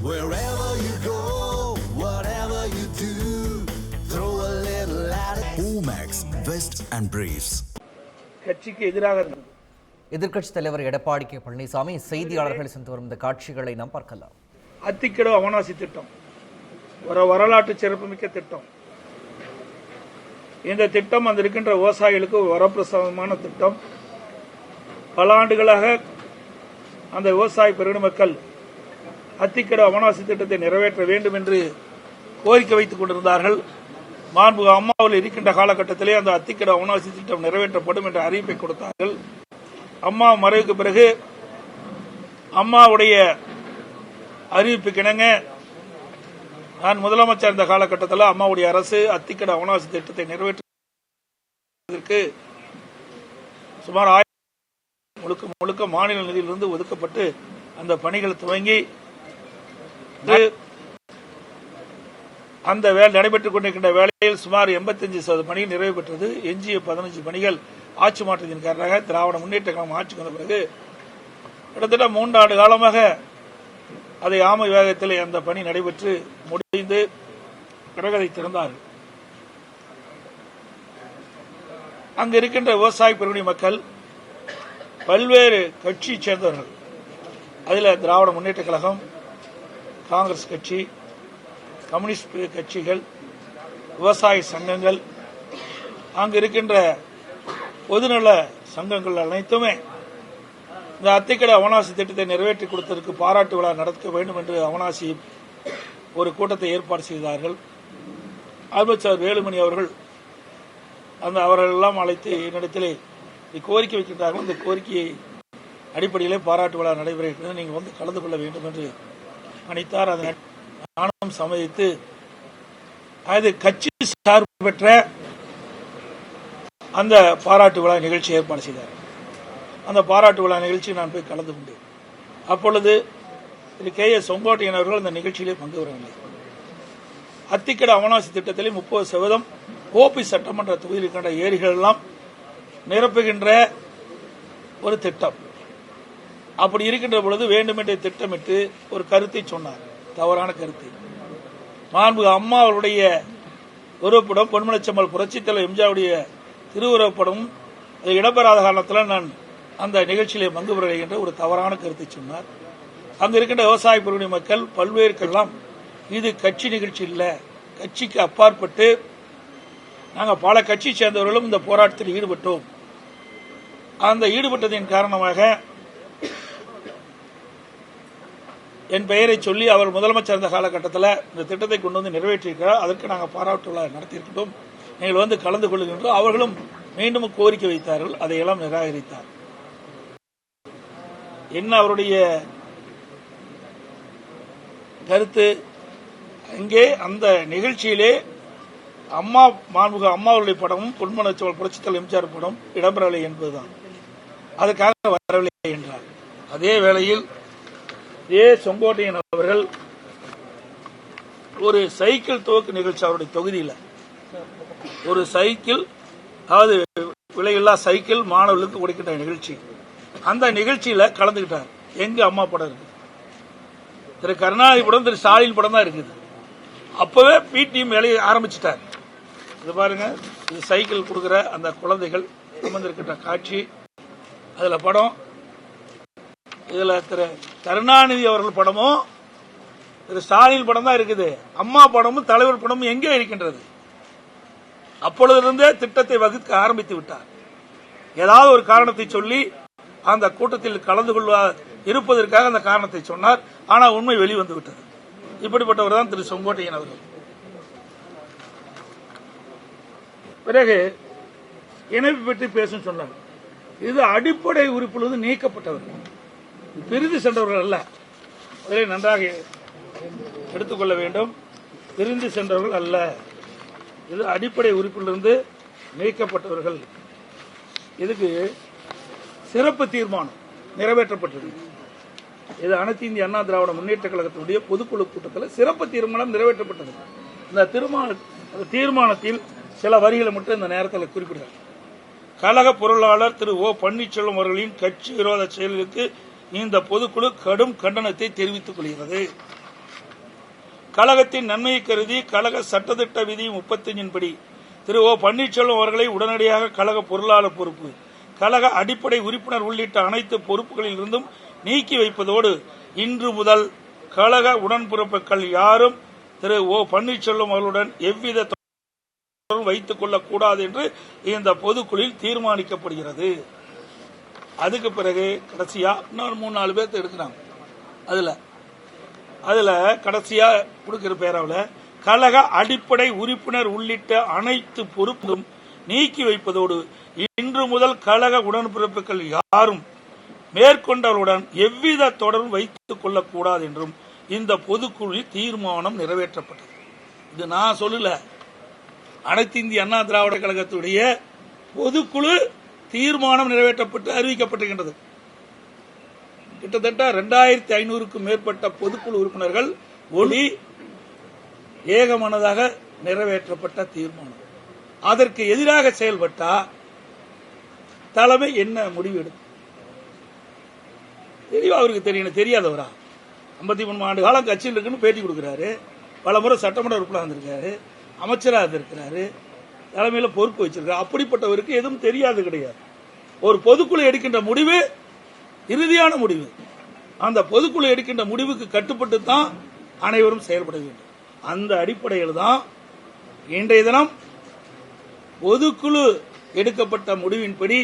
Wherever you go, whatever you do, throw a little at it. Omax, Vest and Briefs. கட்சிக்கு எதிராக எதிர்க்கட்சித் தலைவர் Edappadi K Palaniswami செய்தியாளர்கள் சென்று வரும் இந்த காட்சிகளை நாம் பார்க்கலாம். அத்திக்கடவு அவனாசி திட்டம் ஒரு வரலாற்று சிறப்புமிக்க திட்டம். இந்த திட்டம் அந்த இருக்கின்ற விவசாயிகளுக்கு ஒரு வரப்பிரசாதமான திட்டம். பல ஆண்டுகளாக அந்த விவசாய பெருமக்கள் அத்திக்கடவு அவனாசி திட்டத்தை நிறைவேற்ற வேண்டும் என்று கோரிக்கை வைத்துக் கொண்டிருந்தார்கள். மாண்புமிகு அம்மாவில் இருக்கின்ற காலகட்டத்திலே அந்த அத்திக்கடவு அவனாசி திட்டம் நிறைவேற்றப்படும் என்ற அறிவிப்பை கொடுத்தார்கள். அம்மா மறைவுக்கு பிறகு அம்மாவுடைய அறிவிப்புக்கிணங்க நான் முதலமைச்சர் இருந்த காலகட்டத்தில் அம்மாவுடைய அரசு அத்திக்கடவு அவனாசி திட்டத்தை நிறைவேற்றுவதற்கு சுமார் முழுக்க மாநில நிதியிலிருந்து ஒதுக்கப்பட்டு அந்த பணிகள் துவங்கி அந்த நடைபெற்றுக் கொண்டிருக்கின்ற வேளையில் சுமார் 85% பணிகள் நிறைவு பெற்றது. எஞ்சிய 15 பணிகள் ஆட்சி மாற்றத்தின் காரணமாக திராவிட முன்னேற்ற கழகம் ஆட்சிக்கு வந்த பிறகு கிட்டத்தட்ட 3 ஆண்டு காலமாக அதை ஆமை வேகத்தில் அந்த பணி நடைபெற்று முடிந்து பிறகு அதை திறந்தார்கள். அங்கு இருக்கின்ற விவசாய பெருங்குடி மக்கள் பல்வேறு கட்சியைச் சேர்ந்தவர்கள், அதில் திராவிட முன்னேற்ற கழகம், காங்கிரஸ் கட்சி, கம்யூனிஸ்ட் கட்சிகள், விவசாய சங்கங்கள், அங்கு இருக்கின்ற பொதுநல சங்கங்கள் அனைத்துமே இந்த அத்திக்கடவு அவனாசி திட்டத்தை நிறைவேற்றி கொடுத்ததற்கு பாராட்டு விழா நடத்த வேண்டும் என்று அவனாசி ஒரு கூட்டத்தை ஏற்பாடு செய்தார்கள். அமைச்சர் வேலுமணி அவர்கள் அவர்கள் எல்லாம் அழைத்து என்னிடத்திலே கோரிக்கை வைக்கின்றார்கள். இந்த கோரிக்கையை அடிப்படையிலே பாராட்டு விழா நடைபெறுகிறது, நீங்கள் வந்து கலந்து கொள்ள வேண்டும் என்று அழைத்தார். அதை நானும் சம்மதித்து அது கட்சி சார்பு பெற்ற அந்த பாராட்டு விழா நிகழ்ச்சி ஏற்பாடு செய்தார். அந்த பாராட்டு விழா நிகழ்ச்சியை நான் போய் கலந்து கொண்டேன். அப்பொழுது KS செங்கோட்டையன் அவர்கள் அந்த நிகழ்ச்சியிலே பங்கு பெறவில்லை. அத்திக்கடவு அவனாசி திட்டத்திலே 30% கோபி சட்டமன்ற தொகுதியில் இருக்கின்ற ஏரிகள் எல்லாம் நிரப்புகின்ற ஒரு திட்டம். அப்படி இருக்கின்ற பொழுது வேண்டுமென்றே திட்டமிட்டு ஒரு கருத்தை சொன்னார், தவறான கருத்தை. மாண்புமிகு அம்மா அவருடைய உருவப்படம், பொன்மனச்செம்மல் புரட்சித் தலைவர் எம்ஜிஆருடைய திருவுருவப்படம் அது இடம்பெறாத காரணத்தில் நான் அந்த நிகழ்ச்சியிலே பங்கு பெற என்ற ஒரு தவறான கருத்தை சொன்னார். அங்கு இருக்கின்ற விவசாய பெருங்குடி மக்கள் பல்வேறு இது கட்சி நிகழ்ச்சி இல்லை, கட்சிக்கு அப்பாற்பட்டு நாங்கள் பல கட்சி சேர்ந்தவர்களும் இந்த போராட்டத்தில் ஈடுபட்டோம். அந்த ஈடுபட்டதின் காரணமாக என் பெயரை சொல்லி அவர் முதலமைச்சர் இருந்த காலகட்டத்தில் இந்த திட்டத்தை கொண்டு வந்து நிறைவேற்றியிருக்கிறார். அதற்கு நாங்கள் பாராட்டு விழா நடத்தியிருக்கிறோம், நீங்கள் வந்து கலந்து கொள்ளுகின்றோம். அவர்களும் மீண்டும் கோரிக்கை வைத்தார்கள், அதையெல்லாம் நிராகரித்தார். என்ன அவருடைய கருத்து? அங்கே அந்த நிகழ்ச்சியிலே மாண்புமிகு அம்மாவுடைய படமும் பொன்மனச்செம்மல் புரட்சித் தலைவர் எம்ஜிஆர் படம் இடம்பெறவில்லை என்பதுதான். அதுக்காக வரவில்லை என்றார். அதே வேளையில் செங்கோட்டையன் அவர்கள் ஒரு சைக்கிள் துவக்கு நிகழ்ச்சி அவருடைய தொகுதியில் ஒரு சைக்கிள், அதாவது விலையில்லா சைக்கிள் மாணவர்களுக்கு கொடுக்கின்ற நிகழ்ச்சி, அந்த நிகழ்ச்சியில கலந்துகிட்டார். எங்க அம்மா படம் இருக்கு, திரு கருணாநிதி படம், திரு ஸ்டாலின் படம் தான் இருக்குது. அப்பவே பிடிஎம் வேலையை ஆரம்பிச்சிட்டார். இது பாருங்க, இது சைக்கிள் கொடுக்கிற அந்த குழந்தைகள் அமர்ந்திருக்கின்ற காட்சி, அதுல படம். இதுல திரு கருணாநிதி அவர்கள் படமும் திரு ஸ்டாலின் படம் தான் இருக்குது. அம்மா படமும் தலைவர் படமும் எங்கே இருக்கின்றது? அப்பொழுதிருந்தே திட்டத்தை வகுக்க ஆரம்பித்து விட்டார். ஏதாவது ஒரு காரணத்தை சொல்லி அந்த கூட்டத்தில் கலந்து கொள்ள இருப்பதற்காக அந்த காரணத்தை சொன்னார். ஆனால் உண்மை வெளிவந்து விட்டது. இப்படிப்பட்டவர் தான் திரு செங்கோட்டையன் அவர்கள். பிறகு இணைப்பு பற்றி பேசும் சொன்னார். இது அடிப்படை உறுப்பிலிருந்து நீக்கப்பட்டவர்கள், பிரிந்து சென்றவர்கள் அல்ல. அதிலே நன்றாக எடுத்துக்கொள்ள வேண்டும். பிரிந்து சென்றவர்கள் அல்ல, இது அடிப்படை உறுப்பிலிருந்து நீக்கப்பட்டவர்கள். இதுக்கு சிறப்பு தீர்மானம் நிறைவேற்றப்பட்டது. இது அனைத்து இந்திய அண்ணா திராவிட முன்னேற்ற கழகத்தினுடைய பொதுக்குழு கூட்டத்தில் சிறப்பு தீர்மானம் நிறைவேற்றப்பட்டது. இந்த தீர்மானத்தில் சில வரிகளை மட்டும் இந்த நேரத்தில் குறிப்பிடுகிறார். கழக பொருளாளர் திரு ஓ பன்னீர்செல்வம் அவர்களின் கட்சி விரோத செயலுக்கு இந்த பொதுக்குழு கடும் கண்டனத்தை தெரிவித்துக் கொள்கிறது. கழகத்தின் நன்மையை கருதி கழக சட்டத்திட்ட விதி 35 படி திரு ஓ பன்னீர்செல்வம் அவர்களை உடனடியாக கழக பொருளாளர் பொறுப்பு, கழக அடிப்படை உறுப்பினர் உள்ளிட்ட அனைத்து பொறுப்புகளில் இருந்தும் நீக்கி வைப்பதோடு இன்று முதல் கழக உடன்பிறப்புகள் யாரும் திரு ஓ பன்னீர்செல்வம் அவர்களுடன் எவ்வித தொடர்பும் வைத்துக் கொள்ளக்கூடாது என்று இந்த பொதுக்குழுவில் தீர்மானிக்கப்படுகிறது. அதுக்கு பிறகு கடைசியா இன்னொரு 3-4 பேர்த்த எடுக்கிறாங்க. அதுல கடைசியா கொடுக்கிற பேராவில் கழக அடிப்படை உறுப்பினர் உள்ளிட்ட அனைத்து பொறுப்பும் நீக்கி வைப்பதோடு இன்று முதல் கழக உடன்பிறப்புகள் யாரும் மேற்கொண்டவருடன் எவ்வித தொடர்பும் வைத்துக் கொள்ளக்கூடாது என்றும் இந்த பொதுக்குழுவில் தீர்மானம் நிறைவேற்றப்பட்டது. இது நான் சொல்லல, அனைத்து இந்திய அண்ணா திராவிட கழகத்துடைய பொதுக்குழு தீர்மானம் நிறைவேற்றப்பட்டு அறிவிக்கப்பட்டிருக்கின்றது. கிட்டத்தட்ட 2500க்கும் மேற்பட்ட பொதுக்குழு உறுப்பினர்கள் ஒளி ஏகமனதாக நிறைவேற்றப்பட்ட தீர்மானம். அதற்கு எதிராக செயல்பட்டா தலைமை என்ன முடிவு எடுக்கும் தெளிவா அவருக்கு தெரியணும். தெரியாதவரா 53 ஆண்டு காலம் கட்சியில் இருக்குன்னு பேட்டி கொடுக்கிறாரு, பல முறை சட்டமன்ற உறுப்பினர் வந்திருக்காரு, அமைச்சராக இருந்திருக்கிறாரு, தலைமையில பொறுப்பு வச்சிருக்காரு. அப்படிப்பட்டவருக்கு எதுவும் தெரியாது கிடையாது. ஒரு பொதுக்குழு எடுக்கின்ற முடிவு இறுதியான முடிவு. அந்த பொதுக்குழு எடுக்கின்ற முடிவுக்கு கட்டுப்பட்டு தான் அனைவரும் செயல்பட வேண்டும். அந்த அடிப்படையில் தான் இன்றைய தினம் பொதுக்குழு எடுக்கப்பட்ட முடிவின்படி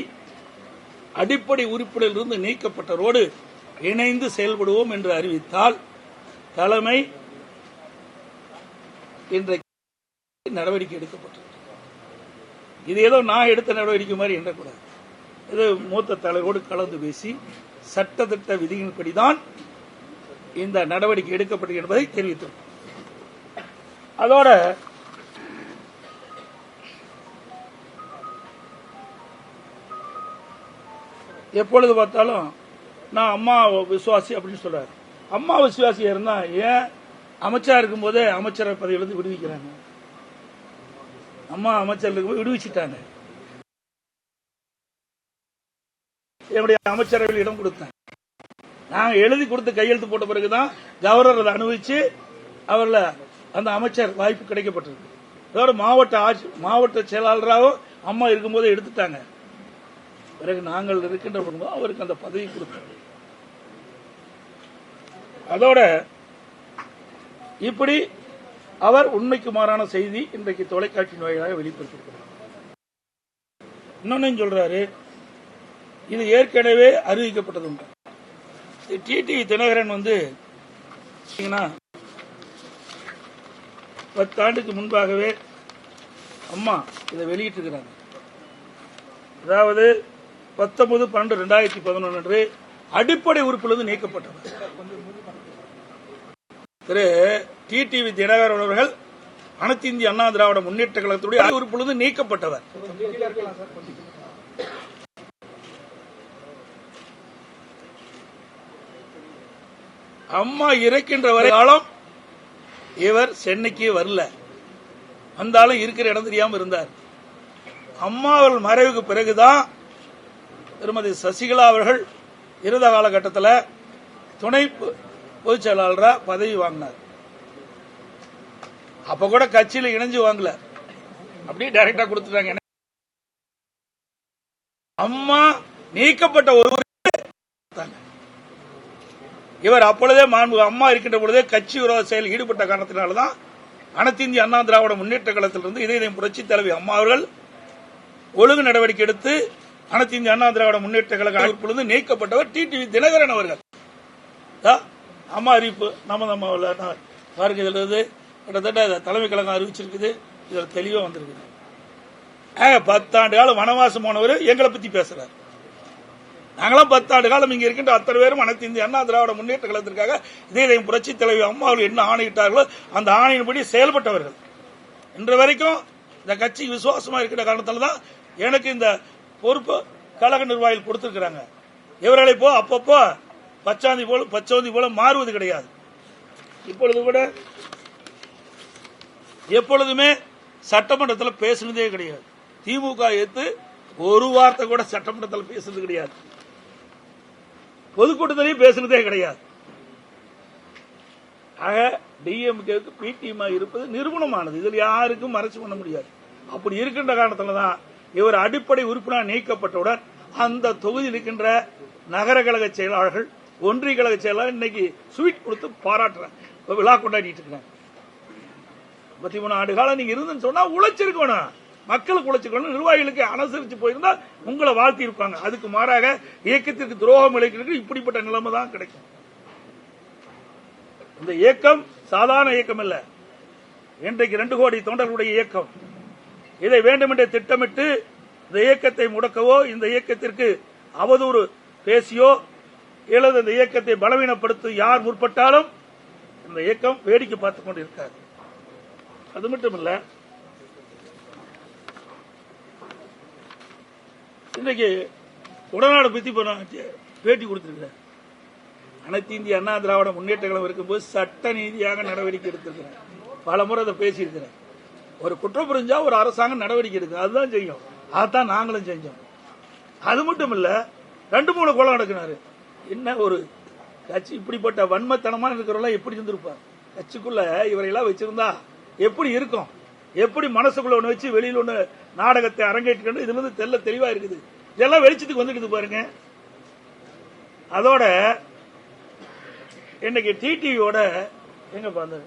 அடிப்படை உறுப்பினரிலிருந்து நீக்கப்பட்டவரோடு இணைந்து செயல்படுவோம் என்று அறிவித்தால் தலைமை இன்றைக்கு நடவடிக்கை எடுக்கப்பட்டது. இது ஏதோ நான் எடுத்த நடவடிக்கை மாதிரி எண்ணக்கூடாது. இது மூத்த தலைவரோடு கலந்து பேசி சட்டத்திட்ட விதியின்படிதான் இந்த நடவடிக்கை எடுக்கப்பட்டது என்பதை தெரிவித்தோம். அதோட எப்பொழுது பார்த்தாலும் நான் அம்மா விசுவாசி அப்படின்னு சொல்றாரு. அம்மா விசுவாசியா இருந்தா ஏன் அமைச்சரா இருக்கும் போதே அமைச்சரை பதவியிலிருந்து விடுவிக்கிறாங்க? அம்மா அமைச்சர்களுக்கு போய் விடுவிச்சுட்டாங்க. என்னுடைய அமைச்சரவையில் இடம் கொடுத்தேன். நாங்க எழுதி கொடுத்து கையெழுத்து போட்ட பிறகுதான் கவர்னர் அதை அனுபவிச்சு அவர்ல அந்த அமைச்சர் வாய்ப்பு கிடைக்கப்பட்டிருக்கு. அதோட மாவட்ட செயலாளராகவும் அம்மா இருக்கும்போது எடுத்துட்டாங்க. பிறகு நாங்கள் இருக்கின்ற பொழுது அவருக்கு அந்த பதவி கொடுத்தோம். அதோட இப்படி அவர் உண்மைக்கு மாறான செய்தி இன்றைக்கு தொலைக்காட்சி வாயிலாக வெளிப்படுத்தியிருக்கிறார். இன்னொன்னு சொல்றாரு, இது ஏற்கனவே அறிவிக்கப்பட்டது. டிடிவி தினகரன் 10 ஆண்டுக்கு முன்பாகவே அம்மா இதை வெளியிட்டிருக்கிறாங்க. அதாவது 19/12/2011 அன்று அடிப்படை உறுப்பிலிருந்து நீக்கப்பட்டவர் திரு டிடிவி தினகரன் அவர்கள் அனைத்து இந்திய அண்ணா திராவிட முன்னேற்ற கழகத்துடைய உறுப்பிலிருந்து நீக்கப்பட்டவர். அம்மா இறக்கின்ற வரை காலம் இவர் சென்னைக்கு வரல. வந்தாலும் இருக்கிற இடம் தெரியாம இருந்தார். அம்மா அவர்கள் மறைவுக்கு பிறகுதான் திருமதி சசிகலா அவர்கள் இருந்த காலகட்டத்தில் துணை பொதுச் செயலாளரா பதவி வாங்கினார். அப்ப கூட கட்சியில் இணைஞ்சு வாங்கல, அப்படியே டைரக்டா கொடுத்துட்டாங்க. அம்மா நீக்கப்பட்ட ஒருவர் இவர் அப்பொழுதே அம்மா இருக்கின்ற பொழுதே கட்சி விரோத செயலில் ஈடுபட்ட காரணத்தினால்தான் அனைத்து இந்திய அண்ணா திராவிட முன்னேற்ற கழகத்திலிருந்து இதயம் புரட்சி தலைவி அம்மா அவர்கள் ஒழுங்கு நடவடிக்கை எடுத்து அனைத்து இந்திய அண்ணா திராவிட முன்னேற்ற கழக அமைப்பிலிருந்து நீக்கப்பட்டவர் டிடிவி தினகரன் அவர்கள். அம்மா அறிவிப்பு நம்ம பாருங்க, இதில் கிட்டத்தட்ட தலைமை கழகம் அறிவிச்சிருக்குது. இதில் தெளிவா வந்திருக்குது. 10 ஆண்டு காலம் வனவாசம் போனவர் எங்களை பத்தி பேசுறாரு. நாங்களாம் 10 ஆண்டு காலம் இங்க இருக்கின்ற அத்தனை பேரும் அனைத்து இந்திய அண்ணா திராவிட முன்னேற்ற கழகத்திற்காக இதயம் புரட்சி தலைவி அம்மா அவர்கள் என்ன ஆணையிட்டார்களோ அந்த ஆணையின்படி செயல்பட்டவர்கள். இன்று வரைக்கும் இந்த கட்சி விசுவாசமா இருக்கிற காரணத்தால தான் எனக்கு இந்த பொறுப்பு கழக நிர்வாகிகள் கொடுத்திருக்கிறாங்க. இவர்களை அப்பப்போ பச்சோந்தி போல மாறுவது கிடையாது. இப்பொழுது கூட எப்பொழுதுமே சட்டமன்றத்தில் பேசுனதே கிடையாது. திமுக எடுத்து ஒரு வார்த்தை கூட சட்டமன்றத்தில் பேசுறது கிடையாது. பொதுக்கூட்டத்திலையும் பேசுனதே கிடையாது. ஆக டிஎம்கேவுக்கு பிடிஎம் இருப்பது நிறுவனமானது. இதில் யாருக்கும் மறைச்சு பண்ண முடியாது. அப்படி இருக்கின்ற காரணத்தில் தான் இவர் அடிப்படை உறுப்பினர் நீக்கப்பட்டவுடன் அந்த தொகுதியில் இருக்கின்ற நகர கழக செயலாளர்கள், ஒன்றிய கழக செயலாளர் இன்னைக்கு ஸ்வீட் கொடுத்து பாராட்டுறாங்க, விழா கொண்டாடிட்டு இருக்காங்க. 33 ஆண்டு காலம் நீங்க இருந்துன்னு சொன்னா உழைச்சிருக்கணும், மக்களுக்கு உழைச்சிருக்கணும், நிர்வாகிகளுக்கு அனுசரிச்சு போயிருந்தா உங்களை வாழ்த்தி இருப்பாங்க. அதுக்கு மாறாக இயக்கத்திற்கு துரோகம் இழைக்கிறதுக்கு இப்படிப்பட்ட நிலைமை தான் கிடைக்கும். இந்த இயக்கம் சாதாரண இயக்கம் இல்ல, இன்றைக்கு 2 கோடி தொண்டர்களுடைய இயக்கம். இதை வேண்டுமென்றே திட்டமிட்டு இந்த இயக்கத்தை முடக்கவோ, இந்த இயக்கத்திற்கு அவதூறு பேசியோ அல்லது இந்த இயக்கத்தை பலவீனப்படுத்த யார் முற்பட்டாலும் இந்த இயக்கம் வேடிக்கை பார்த்துக் கொண்டிருக்காது. அது மட்டுமல்ல, இன்றைக்கு உடனாடு பத்தி பேட்டி கொடுத்திருக்கிறார். அனைத்து இந்திய அண்ணா திராவிட முன்னேற்ற கழகம் இருக்கும்போது சட்ட நீதியாக நடவடிக்கை எடுத்திருக்கிறார். பல முறை அதை பேசியிருக்கிறார். ஒரு குற்றம் புரிஞ்சா ஒரு அரசாங்கம் நடவடிக்கை எடுக்கும், அதுதான் செய்யும். அதான் நாங்களும் செஞ்சோம். அது மட்டும் இல்ல, 2-3 கொலை நடக்கினாரு. என்ன ஒரு கட்சி இப்படிப்பட்ட வன்மத்தனமான இருக்கிறவங்க எப்படி இருந்திருப்பார்? கட்சிக்குள்ள இவரையெல்லாம் வச்சிருந்தா எப்படி இருக்கும்? எப்படி மனசுக்குள்ள ஒண்ணு வச்சு வெளியில ஒண்ணு நாடகத்தை அரங்கேற்றிக்கணும்? இதுல இருந்து தெளிவா இருக்குது. இதெல்லாம் வெளிச்சத்துக்கு வந்துட்டு பாருங்க. அதோட இன்னைக்கு டிடிவியோட எங்க பாருங்க,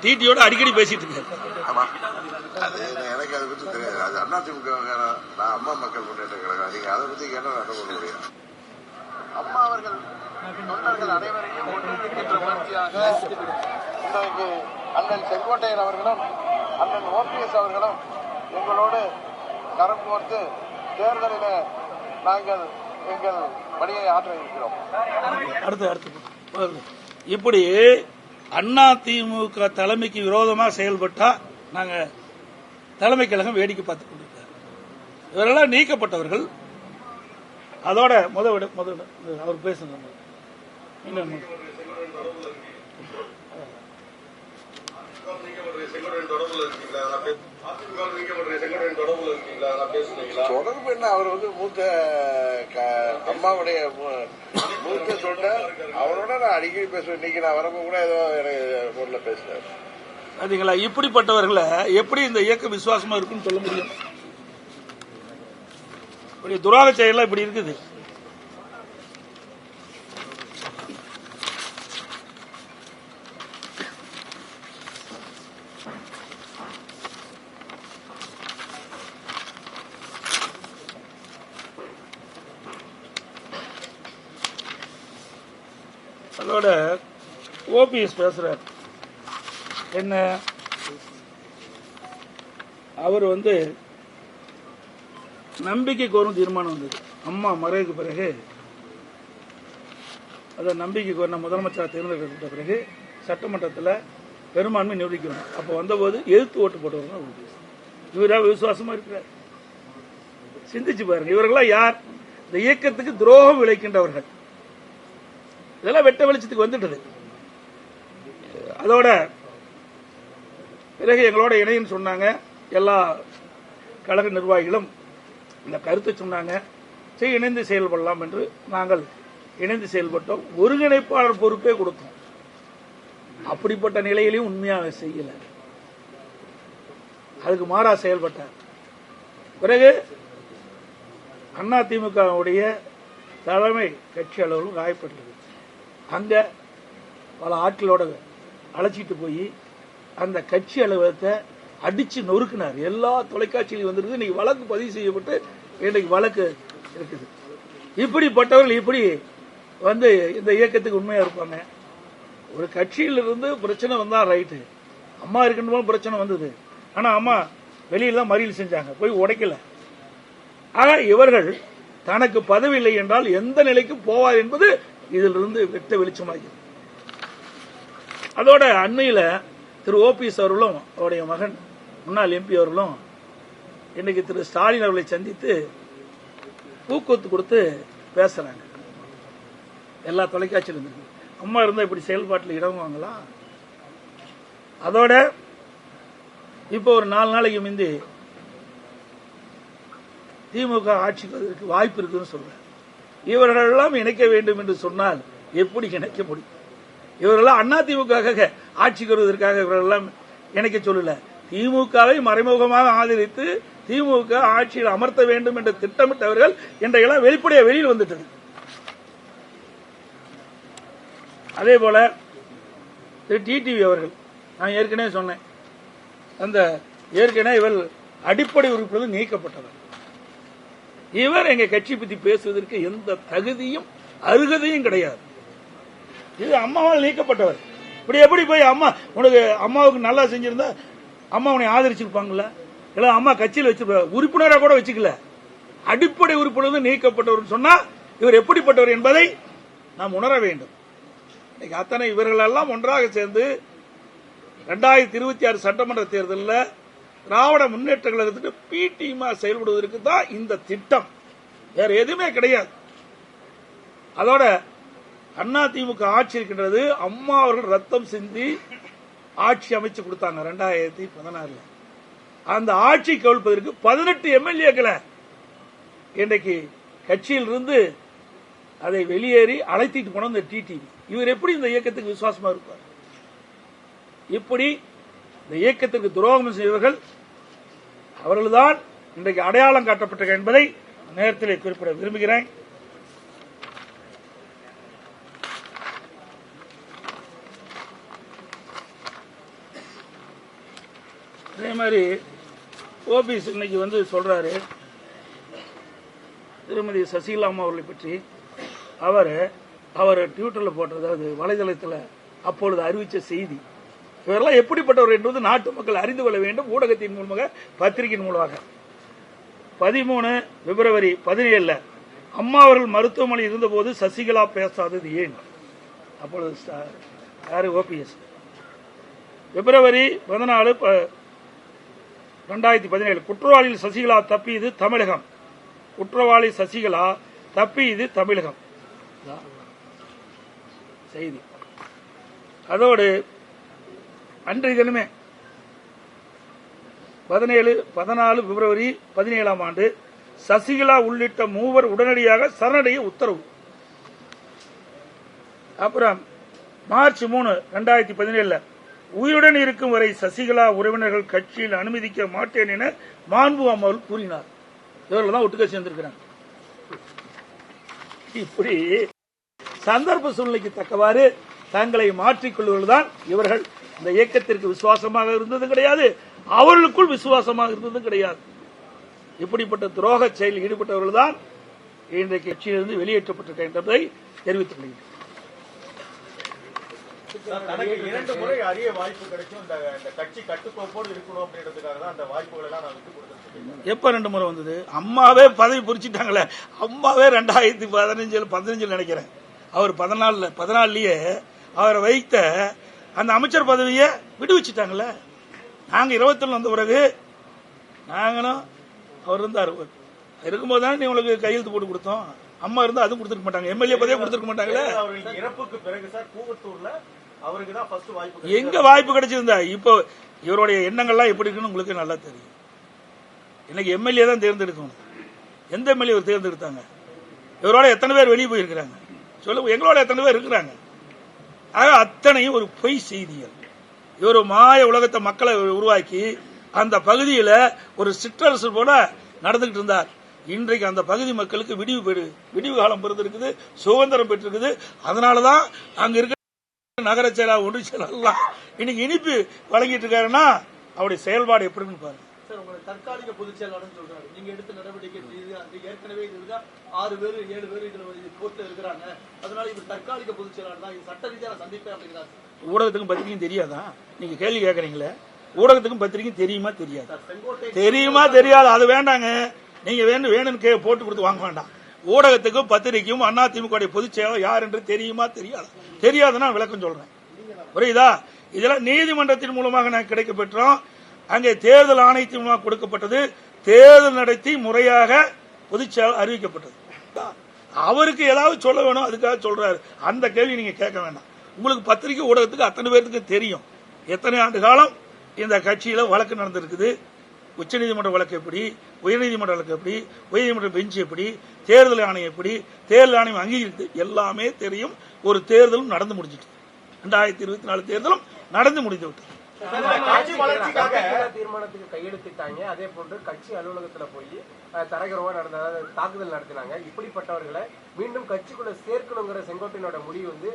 டிடியோட அடிக்கடி பேசிட்டு இருக்காரு. எனக்கு அதை பத்தி தெரியாது. அது அதிமுக, நான் அம்மா மக்கள் முன்னேற்ற கழகம். நீங்க அதை பத்தி கேட்டா நடக்க முடியும். அம்மா அவர்கள் தொண்டர்கள் அனைவரையும் ஒன்றிணைக்கின்ற முயற்சியாக இன்றைக்கு அண்ணன் செங்கோட்டையன் அவர்களும் அண்ணன் ஓபிஎஸ் அவர்களும் எங்களோடு கரம் கோர்த்து தேர்தலில் நாங்கள் எங்கள் பணியை ஆற்ற இருக்கிறோம். அடுத்து இப்படி அதிமுக தலைமைக்கு விரோதமாக செயல்பட்டா நாங்க தலைமை கழகம் வேடிக்கை பார்த்துக் கொண்டிருக்காரு. இவரெல்லாம் நீக்கப்பட்டவர்கள். அதோட முதல் அவர் பேசுங்க. தொடர்பு என்ன? அவர் மூத்த அம்மாவுடைய மூத்த தொண்டர். அவரோட நான் அடிக்கடி பேசுவேன். இன்னைக்கு நான் வரப்ப கூட ஏதோ எனக்கு போன்ல பேசுறாரு. அதுங்களா, இப்படிப்பட்டவர்களை எப்படி இந்த இயக்கம் விசுவாசமா இருக்குன்னு சொல்ல முடியும்? இப்படி துராக செயலாம் இப்படி இருக்குது. அதோட ஓபிஎஸ் பேசுறார். என்ன, அவர் நம்பிக்கை கோரும் தீர்மானம் வந்தது. அம்மா மறைவுக்கு பிறகு அதை நம்பிக்கை கோரின முதலமைச்சர் தேர்ந்தெடுக்கப்பட்ட பிறகு சட்டமன்றத்தில் பெரும்பான்மை நிரூபிக்கணும். அப்போ வந்தபோது எதிர்த்து ஓட்டு போட்டவர்கள் ஓபிஎஸ். இவரா விசுவாசமா இருக்கிறார்? சிந்திச்சு பாருங்க. இவர்களாம் யார்? இந்த இயக்கத்துக்கு துரோகம் விளைக்கின்றவர்கள். இதெல்லாம் வெட்ட வெளிச்சத்துக்கு வந்துட்டது. அதோட பிறகு எங்களோட இணைன்னு சொன்னாங்க. எல்லா கழக நிர்வாகிகளும் இந்த கருத்தை சொன்னாங்க. இணைந்து செயல்படலாம் என்று நாங்கள் இணைந்து செயல்பட்டோம். ஒருங்கிணைப்பாளர் பொறுப்பே கொடுத்தோம். அப்படிப்பட்ட நிலையிலையும் உண்மையாக செய்யல. அதுக்கு மாறா செயல்பட்டார். பிறகு அதிமுகவுடைய தலைமை கட்சி அளவில் காயப்பட்டது. அங்க பல ஆட்களோட அழைச்சிட்டு போய் அந்த கட்சி அலுவலகத்தை அடிச்சு நொறுக்கினார். எல்லா தொலைக்காட்சியிலும் வந்திருக்கு. இன்னைக்கு வழக்கு பதிவு செய்யப்பட்டு இன்னைக்கு வழக்கு இருக்குது. இப்படிப்பட்டவர்கள் இப்படி இந்த இயக்கத்துக்கு உண்மையா இருப்பாங்க. ஒரு கட்சியிலிருந்து பிரச்சனை வந்தா ரைட்டு. அம்மா இருக்கின்ற பிரச்சனை வந்தது. ஆனா அம்மா வெளியில தான் மறியல் செஞ்சாங்க, போய் உடைக்கல. ஆக இவர்கள் தனக்கு பதவி இல்லை என்றால் எந்த நிலைக்கு போவார் என்பது இதிலிருந்து வெட்ட வெளிச்சமாகிறது. அதோட அண்மையில திரு ஓபிஎஸ் அவர்களும் அவருடைய மகன் முன்னாள் எம்பி அவர்களும் இன்னைக்கு திரு ஸ்டாலின் அவர்களை சந்தித்து ஊக்கத்து கொடுத்து பேசுறாங்க. எல்லா தொலைக்காட்சியிலும் இருக்கு. அம்மா இருந்தா இப்படி செயல்பாட்டில் இடங்குவாங்களா? அதோட இப்போ ஒரு 4 நாளைக்கு முந்தி திமுக ஆட்சிக்கு வருவதற்கு வாய்ப்பு இருக்குன்னு சொல்றேன். இவர்கள் எல்லாம் இணைக்க வேண்டும் என்று சொன்னால் எப்படி இணைக்க முடியும்? இவர்களெல்லாம் அதிமுக ஆட்சிக்கு வருவதற்காக இவர்கள் எல்லாம் இணைக்க சொல்லல. திமுகவை மறைமுகமாக ஆதரித்து திமுக ஆட்சியில் அமர்த்த வேண்டும் என்று திட்டமிட்டவர்கள் இன்றையெல்லாம் வெளிப்படையாக வெளியில் வந்துட்டது. அதே போல திரு டிடிவி அவர்கள், நான் ஏற்கனவே சொன்னேன், அந்த ஏற்கனவே இவர் அடிப்படை உறுப்பினர் நீக்கப்பட்டவர். இவர் எங்க கட்சி பத்தி பேசுவதற்கு எந்த தகுதியும் அருகதையும் கிடையாது. இது அம்மாவால் நீக்கப்பட்டவர். இப்படி எப்படி போய் அம்மா உனக்கு அம்மாவுக்கு நல்லா செஞ்சிருந்தா அம்மா உன்னை ஆதரிச்சிருப்பாங்கல்ல? இல்ல அம்மா கட்சியில் வச்சு உறுப்பினராக கூட வச்சுக்கல. அடிப்படை உறுப்பினர் நீக்கப்பட்டவர் சொன்னா இவர் எப்படிப்பட்டவர் என்பதை நாம் உணர வேண்டும். அத்தனை இவர்கள் எல்லாம் ஒன்றாக சேர்ந்து 2026 சட்டமன்ற தேர்தலில் திராவிட முன்னேற்ற கழகத்துக்கு பி டீமா செயல்படுவதற்கு தான் இந்த திட்டம், வேற எதுவுமே கிடையாது. அதோட அதிமுக ஆட்சி இருக்கின்றது. அம்மா அவர்கள் ரத்தம் சிந்தி ஆட்சி அமைச்சு கொடுத்தாங்க 2016. அந்த ஆட்சி கவிழ்ப்பதற்கு 18 எம்எல்ஏக்களை இன்றைக்கு கட்சியில் இருந்து அதை வெளியேறி அழைத்திட்டு போன இந்த டிடிவி. இவர் எப்படி இந்த இயக்கத்துக்கு விசுவாசமா இருப்பார்? இப்படி இந்த இயக்கத்திற்கு துரோகம் செய்வர்கள் அவர்கள்தான் இன்றைக்கு அடையாளம் காட்டப்பட்ட என்பதை நேரத்தில் குறிப்பிட விரும்புகிறேன். அதே மாதிரி ஓபிஎஸ் இன்னைக்கு வந்து சொல்றாரு திருமதி சசிகலா அம்மா அவர்களை பற்றி. அவர் ட்விட்டர்ல போட்டதாவது வலைதளத்தில் அப்பொழுது அறிவித்த செய்தி. இவரெல்லாம் எப்படிப்பட்டவர் என்பது நாட்டு மக்கள் அறிந்து கொள்ள வேண்டும். ஊடகத்தின் மூலமாக, பத்திரிகையின் மூலமாக 13 பிப்ரவரி 17 அம்மா அவர்கள் மருத்துவமனையில் இருந்தபோது சசிகலா பேசாதது ஏன்? அப்பொழுது யாரு? ஓபிஎஸ். பிப்ரவரி 14 2017 குற்றவாளியில் சசிகலா தப்பியது தமிழகம். குற்றவாளி சசிகலா தப்பியது தமிழகம் செய்தி. அதோடு அன்றைய தினமே 14 பிப்ரவரி 17 சசிகலா உள்ளிட்ட 3 உடனடியாக சரணடைய உத்தரவு. அப்புறம் மார்ச் 3 2017 உயிருடன் இருக்கும் வரை சசிகலா உறவினர்கள் கட்சியில் அனுமதிக்க மாட்டேன் என மாண்பு அம்மாள் கூறினார். இவர்கள் தான் ஒட்டுக்க சேர்ந்திருக்கிறாங்க. இப்படி சந்தர்ப்ப சூழ்நிலைக்கு தக்கவாறு தங்களை மாற்றிக்கொள்வதுதான் இவர்கள். இந்த இயக்கத்திற்கு விசுவாசமாக இருந்ததும் கிடையாது, அவர்களுக்குள் விசுவாசமாக இருந்ததும் கிடையாது. இப்படிப்பட்ட துரோக செயலில் ஈடுபட்டவர்கள் தான் இன்றைக்கு கட்சியிலிருந்து வெளியேற்றப்பட்டிருக்க என்பதை தெரிவித்துக் கொள்கிறேன். தனக்கு 2 முறை அறிய வாய்ப்பு கிடைக்கும், இந்த கட்சி கட்டுக்கோப்போடு இருக்கணும் அப்படின்றதுக்காக தான் அந்த வாய்ப்புகளை எல்லாம் நான் விட்டு கொடுத்துருக்கேன். எப்ப 2 முறை வந்தது? அம்மாவே பதவி புரிச்சிட்டாங்களே. அம்மாவே 2015 நினைக்கிறேன். அவர் 14லயே அவரை வைத்த அந்த அமைச்சர் பதவியை விடுவிச்சுட்டாங்கல்ல. நாங்க 21 வந்த பிறகு நாங்களும் அவர் இருந்தார் இருக்கும்போது தான் உங்களுக்கு கையெழுத்து போட்டு கொடுத்தோம். அம்மா இருந்தா அதுவும் கொடுத்துருக்க மாட்டாங்க, எம்எல்ஏ பதவியே கொடுத்துருக்க மாட்டாங்களே. இறப்புக்கு பிறகு சார் கூவத்தூர்ல அவருக்கு தான் ஃபர்ஸ்ட் வாய்ப்பு. எங்க வாய்ப்பு கிடைச்சிருந்தா? இப்போ இவருடைய எண்ணங்கள்லாம் எப்படி இருக்குன்னு உங்களுக்கு நல்லா தெரியும். இன்னைக்கு எம்எல்ஏ தான் தேர்ந்தெடுக்கணும். எந்த எம்எல்ஏ தேர்ந்தெடுத்தாங்க? இவரோட எத்தனை பேர் வெளியே போயிருக்கிறாங்க சொல்லுங்க. எங்களோட எத்தனை பேர் இருக்கிறாங்க? ஆக அத்தனையும் ஒரு பொய் செய்திகள். இவர் மாய உலகத்தை மக்களை உருவாக்கி அந்த பகுதியில் ஒரு சிற்றரசு போல நடந்துகிட்டு இருந்தார். இன்றைக்கு அந்த பகுதி மக்களுக்கு விடிவு காலம் பிறந்திருக்குது, சுதந்திரம் பெற்றிருக்குது. அதனாலதான் அங்க இருக்க நகர செயலா ஒன்று செயலாம் இன்னைக்கு இனிப்பு வழங்கிட்டு இருக்காருன்னா அவருடைய செயல்பாடு எப்படின்னு பாருங்க. தற்காலிக பொதுச் செயலாளர் சொல்றாரு, நீங்க எடுத்த நடவடிக்கை ஏற்கனவே 6 பேர் 7 பேர் இதுல கோர்ட்ல இருக்கிறாங்க, அதனால இவர் தற்காலிக பொதுச் செயலாளர் தான், இது சட்ட ரீதியான சந்திப்பேன் அப்படிங்கிறார். ஊடகத்துக்கும் பத்திரிகையும் தெரியாதா? நீங்க கேள்வி கேட்கறீங்களே, ஊடகத்துக்கும் பத்திரிகையும் தெரியுமா தெரியாது? தெரியுமா தெரியாது, அது வேண்டாங்க. நீங்க வேணும்னு போட்டு கொடுத்து வாங்க வேண்டாம். ஊடகத்துக்கும் பத்திரிகையும் அதிமுக பொதுச் செயலாளர் யார் என்று தெரியுமா தெரியாது? தெரியாதுன்னா விளக்கம் சொல்றேன், புரியுதா? இதெல்லாம் நீதிமன்றத்தின் மூலமாக நான் கிடைக்க பெற்றோம். அங்கே தேர்தல் ஆணையத்தின் மூலமாக கொடுக்கப்பட்டது. தேர்தல் நடத்தி முறையாக பொதுச் செயலாளர் அறிவிக்கப்பட்டது. அவருக்கு ஏதாவது சொல்ல வேணும், அதுக்காக சொல்றாரு. அந்த கேள்வி நீங்க கேட்க வேண்டாம். உங்களுக்கு பத்திரிகை ஊடகத்துக்கு அத்தனை பேருக்கு தெரியும் எத்தனை ஆண்டு காலம் இந்த கட்சியில் வழக்கு நடந்திருக்குது. உச்சநீதிமன்ற வழக்கு எப்படி, உயர்நீதிமன்ற வழக்கு எப்படி, உயர்நீதிமன்ற பெஞ்ச் எப்படி, தேர்தல் ஆணையம் எப்படி, தேர்தல் ஆணையம் அங்கீகரித்து எல்லாமே தெரியும். ஒரு தேர்தலும் நடந்து முடிஞ்சிட்டு, 2024 தேர்தலும் நடந்து முடிந்து விட்டது. தீர்மானத்துக்கு கையெழுத்திட்டாங்க. அதே போன்று கட்சி அலுவலகத்துல போய் தரகரமா நடந்த தாக்குதல் நடத்தினாங்க. இப்படிப்பட்டவர்களை மீண்டும் கட்சிக்குள்ள சேர்க்கணுங்கிற செங்கோட்டையனோட முடிவு வந்து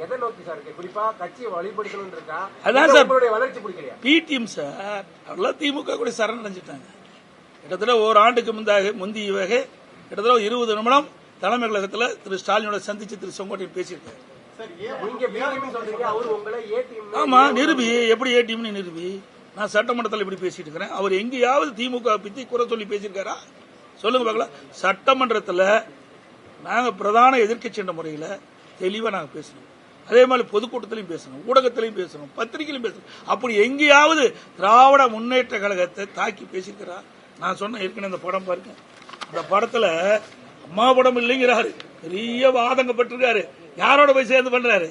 எதை நோக்கி சார் இருக்கு? குறிப்பா கட்சியை வழிபடுத்தணும் இருக்கா? அதான் சார் வளர்ச்சி பிடிக்கலையா? பிடிஎம் சார் எல்லாம் திமுக கூட சரண் அடைஞ்சிட்டாங்க. கிட்டத்தட்ட ஓராண்டுக்கு முந்தைய கிட்டத்தட்ட 20 நிமிடம் தலைமை கழகத்தில் திரு ஸ்டாலினோட சந்திச்சு திரு செங்கோட்டையன் பேசியிருக்காரு. ஆமா, நிரூபி எப்படி ஏடிஎம்னு நிரூபி. நான் சட்டமன்றத்தில் இப்படி பேசிட்டு இருக்கிறேன். அவர் எங்கேயாவது திமுக பத்தி குறை சொல்லி பேசியிருக்காரா? சொல்லுங்க பார்க்கலாம். சட்டமன்றத்தில் நாங்க பிரதான எதிர்க்கட்சி என்ற முறையில் தெளிவா நாங்க பேசணும். அதே மாதிரி பொதுக்கூட்டத்திலையும் பேசணும், ஊடகத்திலையும் பேசணும், பத்திரிகையிலும் பேசணும். அப்படி எங்கேயாவது திராவிட முன்னேற்ற கழகத்தை தாக்கி பேசியிருக்கிறா? நான் சொன்ன ஏற்கனவே இந்த படம் பாருங்க. இந்த படத்துல அம்மா படம் இல்லைங்கிறாரு, பெரிய வாதங்கப்பட்டிருக்காரு. யாரோட போய் சேர்ந்து பண்றாரு?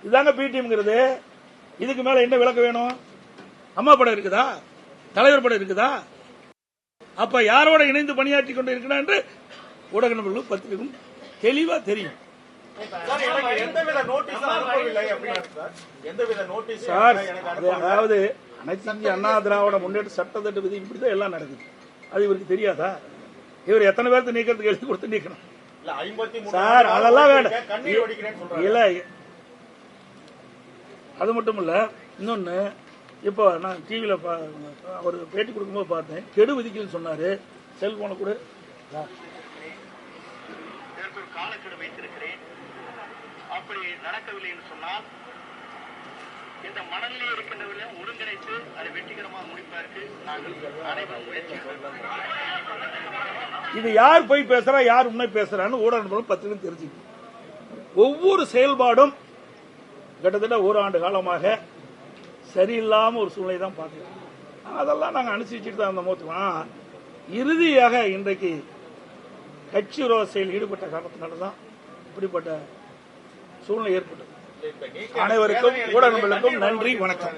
இதுதாங்க பிடிஎம்ங்கிறது. இதுக்கு மேல என்ன விளக்கம் வேணும்? அம்மா படம் இருக்குதா? தலைவர் படம் இருக்குதா? அப்ப யாரோட இணைந்து பணியாற்றி கொண்டு இருக்கிறார் என்று ஊடக நண்பர்களும் பத்திரிகையும் தெளிவா தெரியும். அதாவது அனைத்து இந்திய அண்ணா திராவிட முன்னேற்ற சட்டத்திட்ட விதி இப்படிதான் எல்லாம் நடக்குது. அது இவருக்கு தெரியாதா? இவர் எத்தனை பேருக்கு நீக்கிறதுக்கு எழுதி கொடுத்து நீக்கணும் சார்? அதெல்லாம் வேண்டாம். இல்ல, அது மட்டும் இல்ல, இன்னொன்னு, இப்போ நான் டிவியில அவர் பேட்டி கொடுக்கும்போது பார்த்தேன். கெடு விதிக்கலன்னு சொன்னாரு. செல்போனை கூட காலக்கெடு வைத்திருக்கிறேன். அப்படி நடக்கவில்லை என்று சொன்னால் இந்த மனநிலை இருக்கின்றவர்களை ஒருங்கிணைத்து அதை வெற்றிகரமாக முடிப்பதற்கு நாங்கள் அனைவரும் முயற்சி. இது யார் போய் பேசுறா, யார் உண்மை பேசுறான்னு ஊடக நண்பர்களும் பத்திரிகை தெரிஞ்சுக்கணும். ஒவ்வொரு செயல்பாடும் கிட்டத்தட்ட ஓராண்டு காலமாக சரியில்லாம ஒரு சூழ்நிலை தான் பார்க்கிறோம். அதெல்லாம் நாங்கள் அனுசரிச்சுட்டு தான் அந்த இறுதியாக இன்றைக்கு கட்சி விரோத செயல் ஈடுபட்ட காரணத்தினால்தான் இப்படிப்பட்ட சூழ்நிலை ஏற்பட்டது. அனைவருக்கும் ஊடக நண்பர்களுக்கும் நன்றி, வணக்கம்.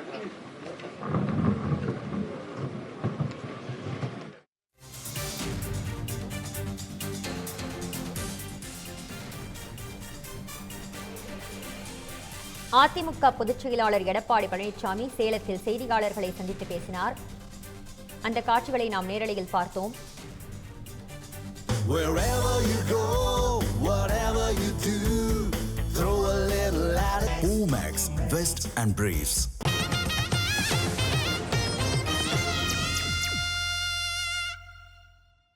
அதிமுக பொதுச் செயலாளர் எடப்பாடி பழனிசாமி சேலத்தில் செய்தியாளர்களை சந்தித்து பேசினார். அந்த காட்சிகளை நாம் நேரலையில் பார்த்தோம். Wherever you go, whatever you do, throw a little at it. Omax, Vest and Briefs.